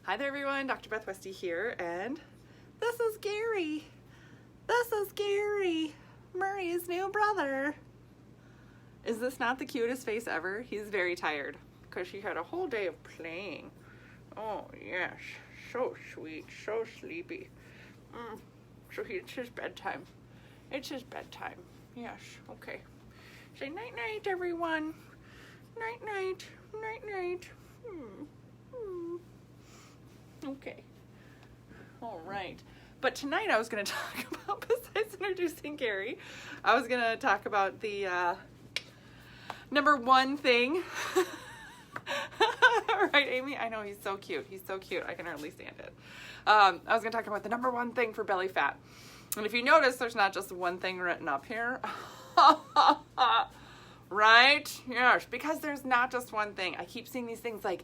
Hi there everyone, Dr. Beth Westy here, and this is Gary. This is Gary, Murray's new brother. Is this not the cutest face ever? He's very tired because he had a whole day of playing. Oh yes, so sweet, so sleepy. So it's his bedtime. It's his bedtime. Yes, okay. Say night-night everyone. Night-night, night-night. Okay. All right. But tonight I was going to talk about, besides introducing Gary, I was going to talk about the number one thing. Right, Amy? I know, he's so cute. He's so cute. I can hardly stand it. I was going to talk about the number one thing for belly fat. And if you notice, there's not just one thing written up here. Right? Yes, because there's not just one thing. I keep seeing these things like,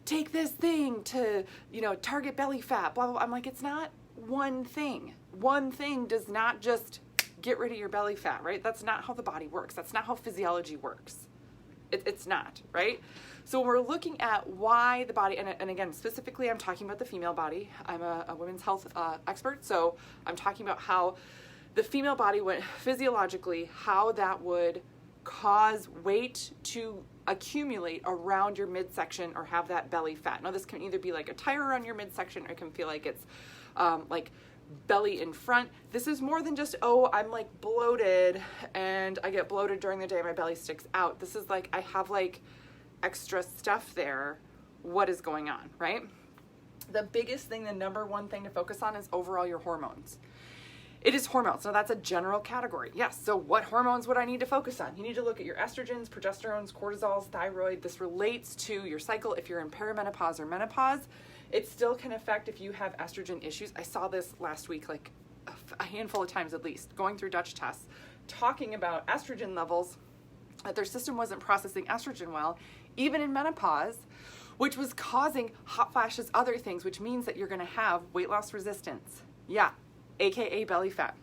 take this thing to, target belly fat, blah, blah, blah. I'm like, it's not one thing. One thing does not just get rid of your belly fat, right? That's not how the body works. That's not how physiology works. It's not, right? So we're looking at why the body, and again, specifically, I'm talking about the female body. I'm a women's health expert, so I'm talking about how the female body went physiologically, how that would cause weight to accumulate around your midsection or have that belly fat. Now this can either be like a tire around your midsection, or it can feel like it's like belly in front. This is more than just, oh, I'm like bloated and I get bloated during the day, my belly sticks out. This is like, I have like extra stuff there. What is going on, right? The biggest thing, the number one thing to focus on is overall your hormones. It is hormones. Now that's a general category. Yes. So what hormones would I need to focus on? You need to look at your estrogens, progesterones, cortisols, thyroid. This relates to your cycle. If you're in perimenopause or menopause, it still can affect if you have estrogen issues. I saw this last week, like a handful of times at least, going through Dutch tests, talking about estrogen levels, that their system wasn't processing estrogen well, even in menopause, which was causing hot flashes, other things, which means that you're going to have weight loss resistance. Yeah. AKA belly fat.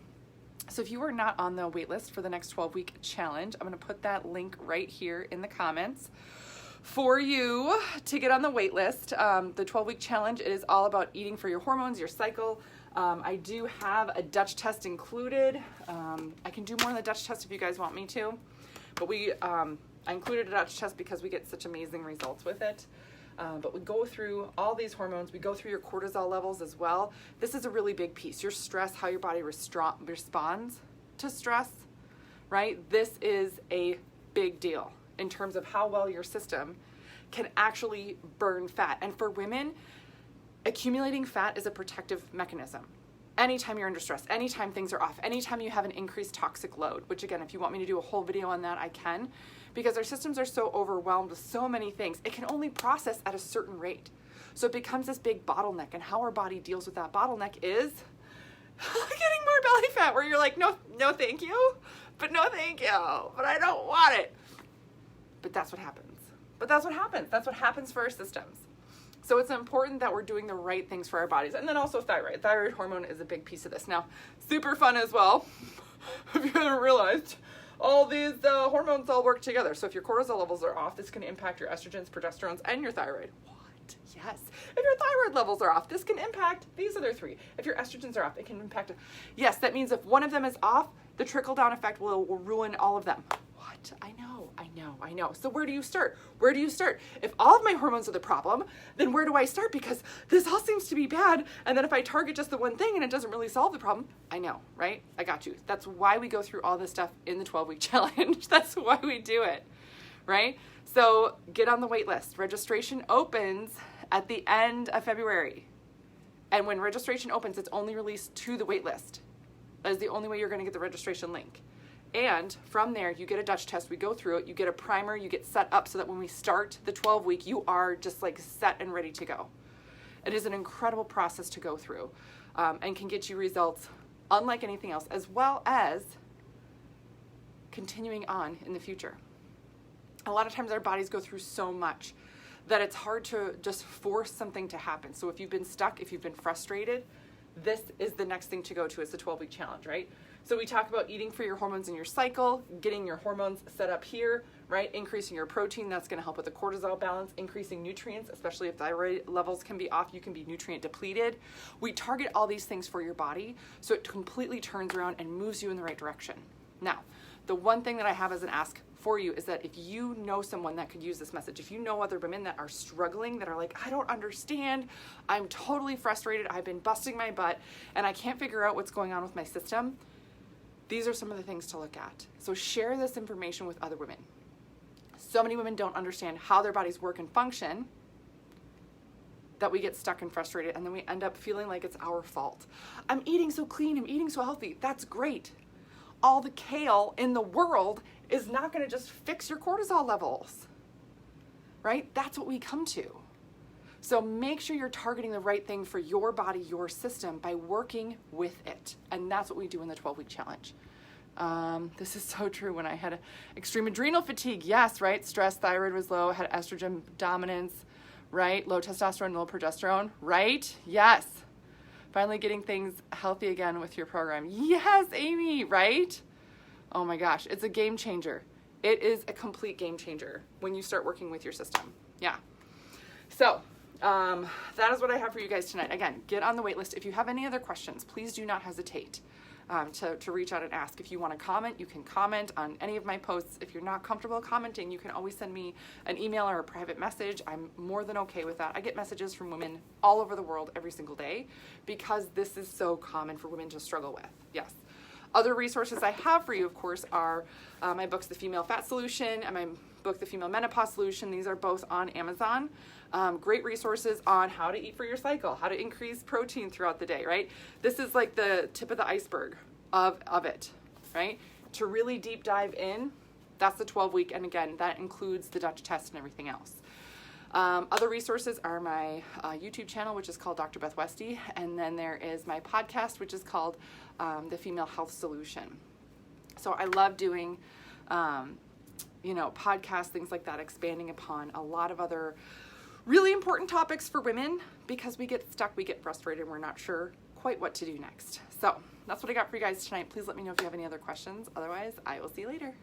So if you are not on the wait list for the next 12-week challenge, I'm going to put that link right here in the comments for you to get on the wait list. The 12-week challenge is all about eating for your hormones, your cycle. I do have a Dutch test included. I can do more on the Dutch test if you guys want me to, but I included a Dutch test because we get such amazing results with it. But we go through all these hormones. We go through your cortisol levels as well. This is a really big piece. Your stress, how your body responds to stress, right? This is a big deal in terms of how well your system can actually burn fat. And for women, accumulating fat is a protective mechanism. Anytime you're under stress, anytime things are off, anytime you have an increased toxic load, which again, if you want me to do a whole video on that, I can, because our systems are so overwhelmed with so many things, it can only process at a certain rate. So it becomes this big bottleneck, and how our body deals with that bottleneck is getting more belly fat, where you're like, no thank you, but no thank you, but I don't want it. But that's what happens. That's what happens for our systems. So it's important that we're doing the right things for our bodies. And then also thyroid. Thyroid hormone is a big piece of this. Now, super fun as well. If you haven't realized, all these hormones all work together. So if your cortisol levels are off, this can impact your estrogens, progesterones, and your thyroid. What? Yes. If your thyroid levels are off, this can impact these other three. If your estrogens are off, it can impact. Yes, that means if one of them is off, the trickle-down effect will ruin all of them. What? I know. So where do you start? If all of my hormones are the problem, then where do I start? Because this all seems to be bad. And then if I target just the one thing and it doesn't really solve the problem, I know, right? I got you. That's why we go through all this stuff in the 12-week challenge. That's why we do it, right? So get on the wait list. Registration opens at the end of February. And when registration opens, it's only released to the wait list. That is the only way you're going to get the registration link. And from there, you get a Dutch test. We go through it. You get a primer. You get set up so that when we start the 12-week, you are just like set and ready to go. It is an incredible process to go through and can get you results unlike anything else, as well as continuing on in the future. A lot of times our bodies go through so much that it's hard to just force something to happen. So if you've been stuck, if you've been frustrated, this is the next thing to go to. It's the 12-week challenge, right? So we talk about eating for your hormones in your cycle, getting your hormones set up here, right? Increasing your protein, that's going to help with the cortisol balance. Increasing nutrients, especially if thyroid levels can be off, you can be nutrient depleted. We target all these things for your body so it completely turns around and moves you in the right direction. Now, the one thing that I have as an ask for you is that if you know someone that could use this message, if you know other women that are struggling, that are like, I don't understand, I'm totally frustrated, I've been busting my butt, and I can't figure out what's going on with my system, these are some of the things to look at. So share this information with other women. So many women don't understand how their bodies work and function that we get stuck and frustrated, and then we end up feeling like it's our fault. I'm eating so clean, I'm eating so healthy. That's great. All the kale in the world is not going to just fix your cortisol levels, right? That's what we come to. So make sure you're targeting the right thing for your body, your system, by working with it. And that's what we do in the 12-week challenge. This is so true. When I had extreme adrenal fatigue, yes, right? Stress, thyroid was low, had estrogen dominance, right? Low testosterone, low progesterone, right? Yes. Finally getting things healthy again with your program. Yes, Amy, right? Oh my gosh, it's a game changer. It is a complete game changer when you start working with your system. Yeah. So that is what I have for you guys tonight. Again, get on the wait list. If you have any other questions, please do not hesitate to reach out and ask. If you want to comment, you can comment on any of my posts. If you're not comfortable commenting, you can always send me an email or a private message. I'm more than okay with that. I get messages from women all over the world every single day because this is so common for women to struggle with. Yes. Other resources I have for you, of course, are my books, The Female Fat Solution, and my book, The Female Menopause Solution. These are both on Amazon. Great resources on how to eat for your cycle, how to increase protein throughout the day, right? This is like the tip of the iceberg of it, right? To really deep dive in, that's the 12-week, and again, that includes the Dutch test and everything else. Other resources are my YouTube channel, which is called Dr. Beth Westy, and then there is my podcast, which is called The Female Health Solution. So I love doing, podcasts, things like that, expanding upon a lot of other really important topics for women because we get stuck, we get frustrated, and we're not sure quite what to do next. So that's what I got for you guys tonight. Please let me know if you have any other questions. Otherwise, I will see you later.